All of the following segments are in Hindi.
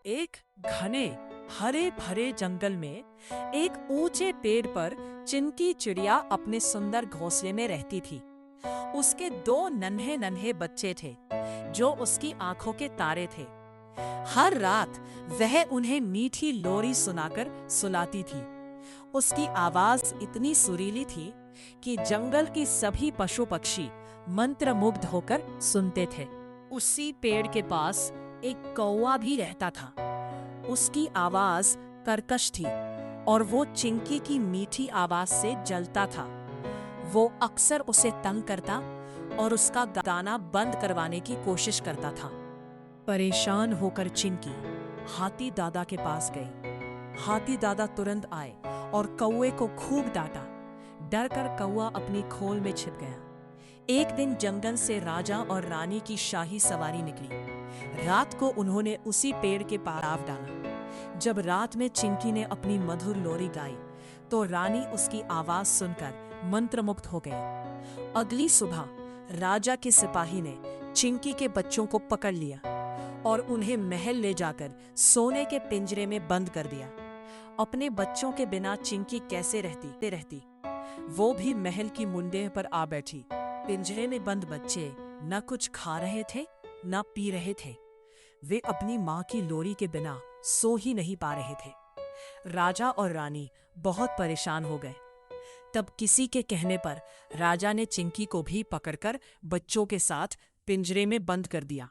एक घने हरे भरे जंगल में एक ऊंचे पेड़ पर चिंकी चिड़िया अपने सुंदर घोंसले में रहती थी। उसके दो नन्हे नन्हे बच्चे थे जो उसकी आंखों के तारे थे। हर रात वह उन्हें मीठी लोरी सुनाकर सुलाती थी। उसकी आवाज इतनी सुरीली थी कि जंगल की सभी पशु पक्षी मंत्रमुग्ध होकर सुनते थे। उसी पेड़ के पास एक कौवा भी रहता था। उसकी आवाज कर्कश थी और वो चिंकी की मीठी आवाज से जलता था। वो अक्सर उसे तंग करता और उसका गाना बंद करवाने की कोशिश करता था। परेशान होकर चिंकी हाथी दादा के पास गई। हाथी दादा तुरंत आए और कौवे को खूब डांटा। डरकर कौवा अपनी खोल में छिप गया। एक दिन जंगल से राजा और रानी की शाही सवारी निकली। रात को उन्होंने उसी पेड़ के पास डाला। जब रात में चिंकी ने अपनी मधुर लोरी गाई तो रानी उसकी आवाज सुनकर मंत्रमुग्ध हो गई। अगली सुबह राजा के सिपाही ने चिंकी के बच्चों को पकड़ लिया और उन्हें महल ले जाकर सोने के पिंजरे में बंद कर दिया। अपने बच्चों के बिना चिंकी कैसे रहती। वो भी महल की मुंडे पर आ बैठी। पिंजरे में बंद बच्चे न कुछ खा रहे थे न पी रहे थे। वे अपनी माँ की लोरी के बिना सो ही नहीं पा रहे थे। राजा और रानी बहुत परेशान हो गए। तब किसी के कहने पर राजा ने चिंकी को भी पकड़कर बच्चों के साथ पिंजरे में बंद कर दिया।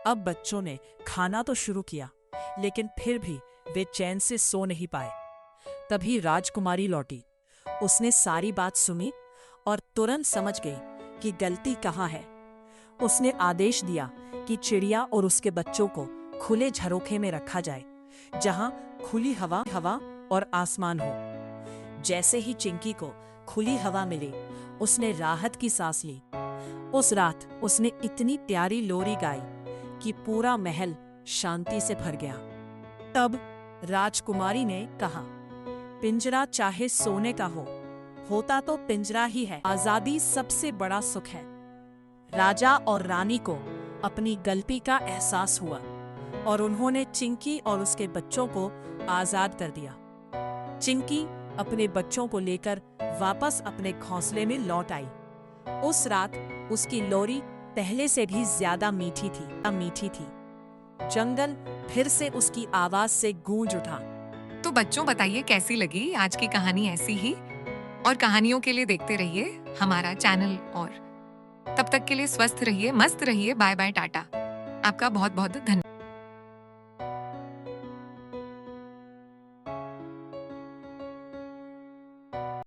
अब बच्चों ने खाना तो शुरू किया लेकिन फिर भी वे चैन से सो नहीं पाए। तभी राजकुमारी लौटी। उसने सारी बात सुनी और तुरंत समझ गई कि गलती कहाँ है। उसने आदेश दिया कि चिड़िया और उसके बच्चों को खुले झरोखे में रखा जाए जहां खुली हवा और आसमान हो। जैसे ही चिंकी को खुली हवा मिली उसने राहत की सांस ली। उस रात उसने इतनी प्यारी लोरी गाई कि पूरा महल शांति से भर गया। तब राजकुमारी ने कहा, पिंजरा चाहे सोने का होता तो पिंजरा ही है। आजादी सबसे बड़ा सुख है। राजा और रानी को अपनी गलती का एहसास हुआ और उन्होंने चिंकी और उसके बच्चों को आजाद कर दिया। चिंकी अपने बच्चों को लेकर वापस अपने घोंसले में लौट आई। उस रात उसकी लोरी पहले से भी ज्यादा मीठी थी। जंगल फिर से उसकी आवाज से गूंज उठा। तो बच्चों, बताइए कैसी लगी आज की कहानी। ऐसी ही और कहानियों के लिए देखते रहिए हमारा चैनल। और तब तक के लिए स्वस्थ रहिए, मस्त रहिए। Bye bye, tata. आपका बहुत बहुत धन्यवाद।